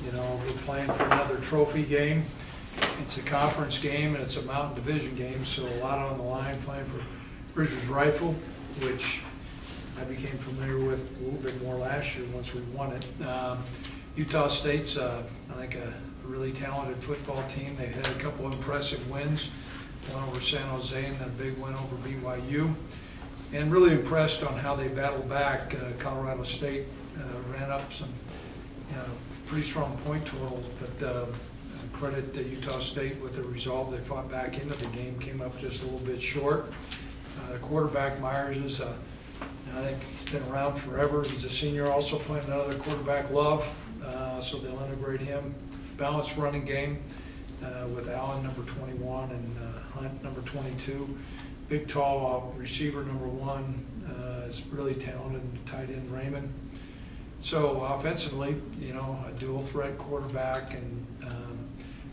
You know, we're playing for another trophy game. It's a conference game and it's a mountain division game, so a lot on the line. Playing for Bridger's Rifle, which I became familiar with a little bit more last year once we won it. Utah State's, I think, a really talented football team. They've had a couple impressive wins, one over San Jose and then a big win over BYU. And really impressed on how they battled back. Colorado State ran up some pretty strong point totals, but credit to Utah State with the resolve. They fought back into the game, came up just a little bit short. The quarterback, Myers, is I think he's been around forever. He's a senior, also playing another quarterback, Love, so they'll integrate him. Balanced running game with Allen, number 21, and Hunt, number 22. Big, tall receiver, number 1, is really talented, and tight end Raymond. So offensively, you know, a dual threat quarterback, and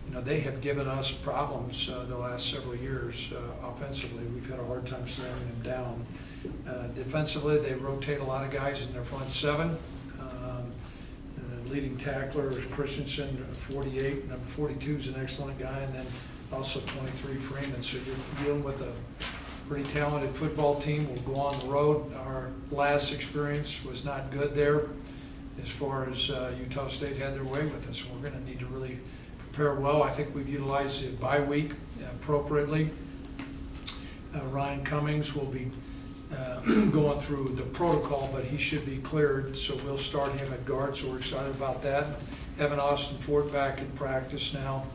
you know, they have given us problems the last several years. Offensively, we've had a hard time slowing them down. Defensively, they rotate a lot of guys in their front 7. The leading tackler is Christensen, 48. Number 42 is an excellent guy, and then also 23 Freeman. So you're dealing with a pretty talented football team. We'll go on the road. Our last experience was not good there as far as Utah State had their way with us. We're going to need to really prepare well. I think we've utilized the bye week appropriately. Ryan Cummings will be going through the protocol, but he should be cleared, so we'll start him at guard, so we're excited about that. Evan Austin Ford back in practice now.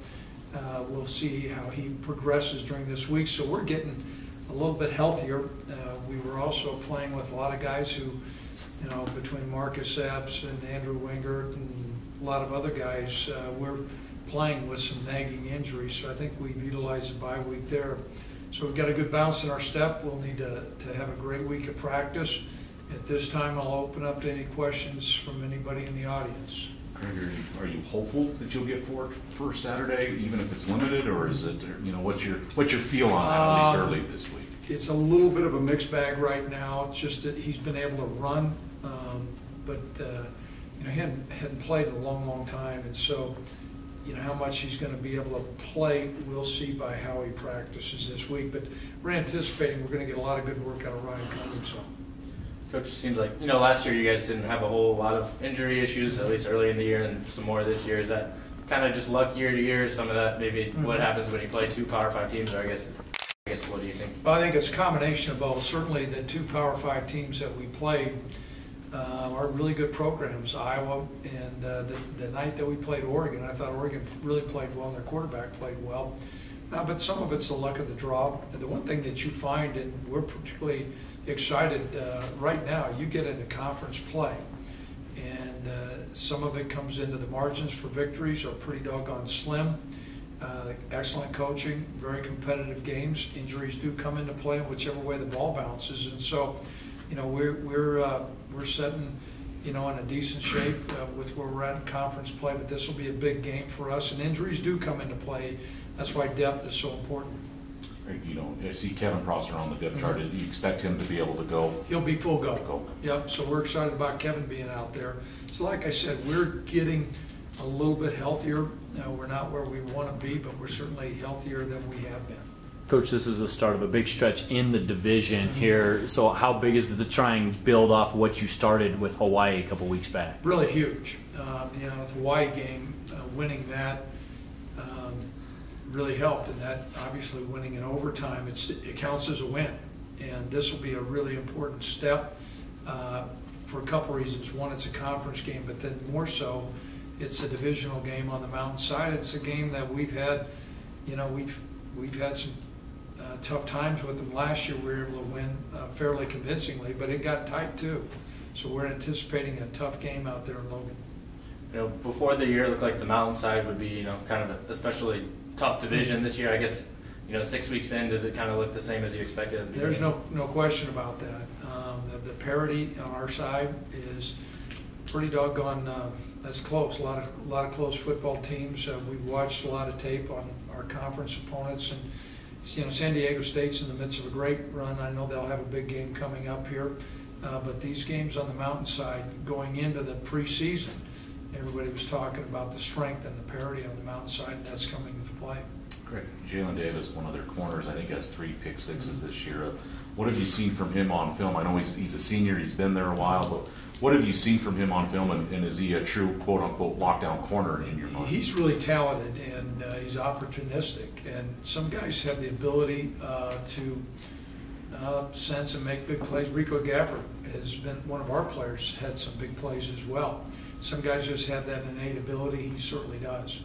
We'll see how he progresses during this week, so we're getting a little bit healthier. We were also playing with a lot of guys who, you know, between Marcus Epps and Andrew Wingert and a lot of other guys, we're playing with some nagging injuries, so I think we've utilized the bye week there. So we've got a good bounce in our step. We'll need to have a great week of practice. At this time, I'll open up to any questions from anybody in the audience. Craig, are you hopeful that you'll get for Saturday, even if it's limited, or is it, you know, what's your feel on that, at least early this week? It's a little bit of a mixed bag right now. It's just that he's been able to run, but you know, he hadn't played in a long time, and so, you know, how much he's going to be able to play, we'll see by how he practices this week. But we're anticipating we're going to get a lot of good work out of Ryan Cummings. So. Coach, it seems like, you know, last year you guys didn't have a whole lot of injury issues, at least early in the year, and some more this year. Is that kind of just luck year to year? Some of that maybe what happens when you play 2 Power 5 teams, or I guess what do you think? Well, I think it's a combination of both. Certainly the 2 Power 5 teams that we played are really good programs. Iowa, and the night that we played Oregon, I thought Oregon really played well and their quarterback played well. But some of it's the luck of the draw. The one thing that you find, and we're particularly excited right now, you get into conference play, and some of it comes into the margins for victories are pretty doggone slim. Excellent coaching, very competitive games. Injuries do come into play whichever way the ball bounces, and so, you know, we're setting, you know, in a decent shape with where we're at in conference play. But this will be a big game for us, and injuries do come into play. That's why depth is so important. You know, I see Kevin Prosser on the depth chart. Do you expect him to be able to go? He'll be full go. Yep. So we're excited about Kevin being out there. So like I said, we're getting a little bit healthier. We're not where we want to be, but we're certainly healthier than we have been. Coach, this is the start of a big stretch in the division here. So how big is it to try and build off what you started with Hawaii a couple weeks back? Really huge. You know, the Hawaii game, winning that really helped, and that obviously winning in overtime, it counts as a win. And this will be a really important step for a couple reasons. One, it's a conference game, but then more so, it's a divisional game on the mountainside. It's a game that we've had, you know, we've had some tough times with them. Last year we were able to win fairly convincingly, but it got tight too. So we're anticipating a tough game out there in Logan. You know, before the year, it looked like the mountainside would be, you know, kind of an especially tough division. This year, I guess, you know, 6 weeks in, does it kind of look the same as you expected at the beginning? There's no question about that. The parity on our side is pretty doggone. That's close. A lot of close football teams. We've watched a lot of tape on our conference opponents, and you know, San Diego State's in the midst of a great run. I know they'll have a big game coming up here, but these games on the mountainside going into the preseason, everybody was talking about the strength and the parity on the mountainside, and that's coming into play. Great. Jalen Davis, one of their corners, I think has 3 pick sixes this year. What have you seen from him on film? I know he's a senior, he's been there a while, but what have you seen from him on film, and is he a true quote-unquote lockdown corner in your mind? He's really talented, and he's opportunistic, and some guys have the ability to sense and make big plays. Rico Gafford has been one of our players, had some big plays as well. Some guys just have that innate ability. He certainly does.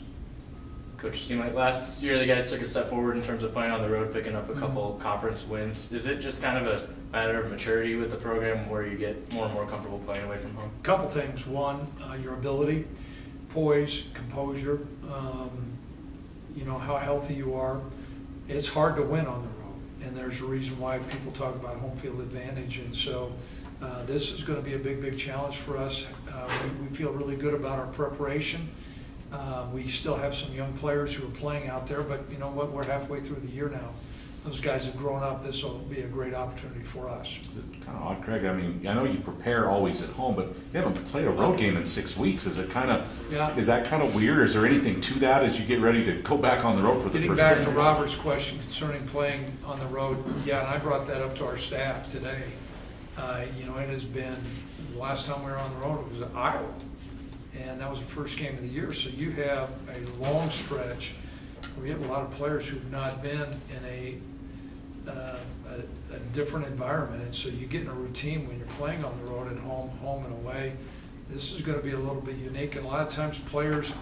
Coach, it seemed like last year the guys took a step forward in terms of playing on the road, picking up a couple conference wins. Is it just kind of a matter of maturity with the program where you get more and more comfortable playing away from home? A couple things. One, your ability, poise, composure, you know, how healthy you are. It's hard to win on the road, and there's a reason why people talk about home field advantage. And so this is going to be a big challenge for us. We feel really good about our preparation. We still have some young players who are playing out there, but you know what? We're halfway through the year now. Those guys have grown up. This will be a great opportunity for us. Kind of odd, Craig. I mean, I know you prepare always at home, but you haven't played a road game in 6 weeks. Is it kind of? Yeah. Is that kind of weird? Is there anything to that as you get ready to go back on the road for the Getting first back time? to Robert's question concerning playing on the road, yeah, and I brought that up to our staff today. You know, it has been, the last time we were on the road, it was at Iowa. And that was the first game of the year. So you have a long stretch where you have a lot of players who've not been in a different environment. And so you get in a routine when you're playing on the road at home and away. This is going to be a little bit unique. And a lot of times players,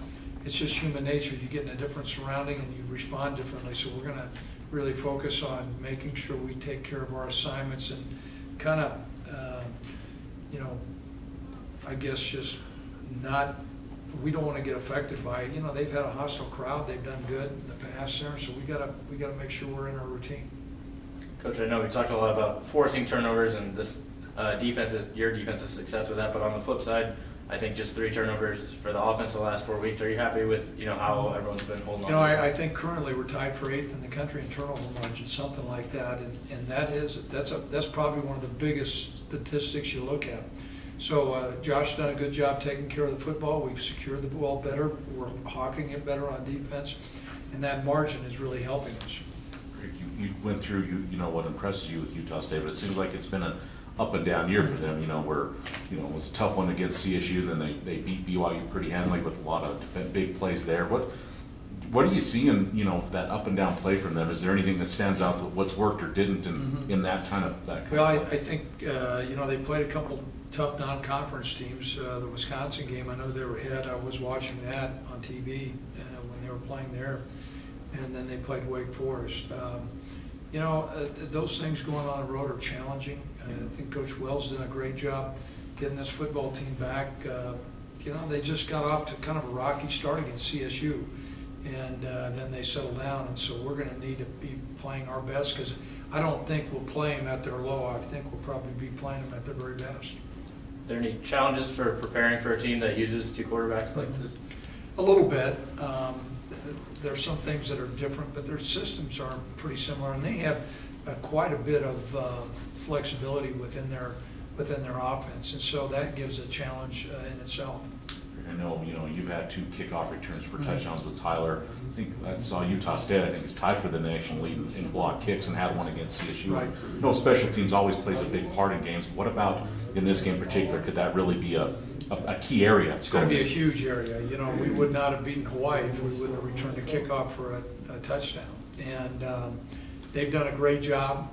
it's just human nature. You get in a different surrounding and you respond differently. So we're going to really focus on making sure we take care of our assignments and kind of, you know, I guess just not, we don't want to get affected by, you know, they've had a hostile crowd, they've done good in the past there, so we gotta make sure we're in our routine. Coach, I know we talked a lot about forcing turnovers and this your defense's success with that, but on the flip side, I think just 3 turnovers for the offense the last 4 weeks. Are you happy with, you know, how everyone's been holding on? You know, I think currently we're tied for 8th in the country in turnover margin, something like that, and that's probably one of the biggest statistics you look at. So Josh's done a good job taking care of the football. We've secured the ball better. We're hawking it better on defense, and that margin is really helping us. You went through, you know, what impresses you with Utah State, but it seems like it's been an up and down year for them. You know, where, you know, it was a tough one against CSU, then they beat BYU pretty handily with a lot of big plays there. What do you see in, you know, that up and down play from them? Is there anything that stands out, what's worked or didn't in that kind of Well, I think you know, they played a couple tough non-conference teams. The Wisconsin game, I know they were ahead. I was watching that on TV when they were playing there, and then they played Wake Forest. You know, those things going on the road are challenging. I think Coach Wells did a great job getting this football team back. You know, they just got off to kind of a rocky start against CSU, and then they settled down. And so we're going to need to be playing our best, because I don't think we'll play them at their low. I think we'll probably be playing them at their very best. Are there any challenges for preparing for a team that uses 2 quarterbacks like this? A little bit. There's some things that are different, but their systems are pretty similar, and they have quite a bit of flexibility within their offense, and so that gives a challenge in itself. I know, you know, you've had 2 kickoff returns for touchdowns with Tyler. I think I saw Utah State, I think, is tied for the national lead in block kicks and had one against CSU. Right. No, special teams always plays a big part in games. What about in this game in particular? Could that really be a key area? It's going to be a huge area. You know, we would not have beaten Hawaii if we wouldn't have returned a kickoff for a touchdown. And they've done a great job,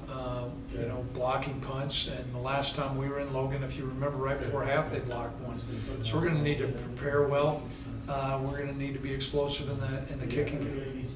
you know, blocking punts. And the last time we were in Logan, if you remember, right before half, they blocked one. So we're going to need to prepare well. We're going to need to be explosive in the kicking game.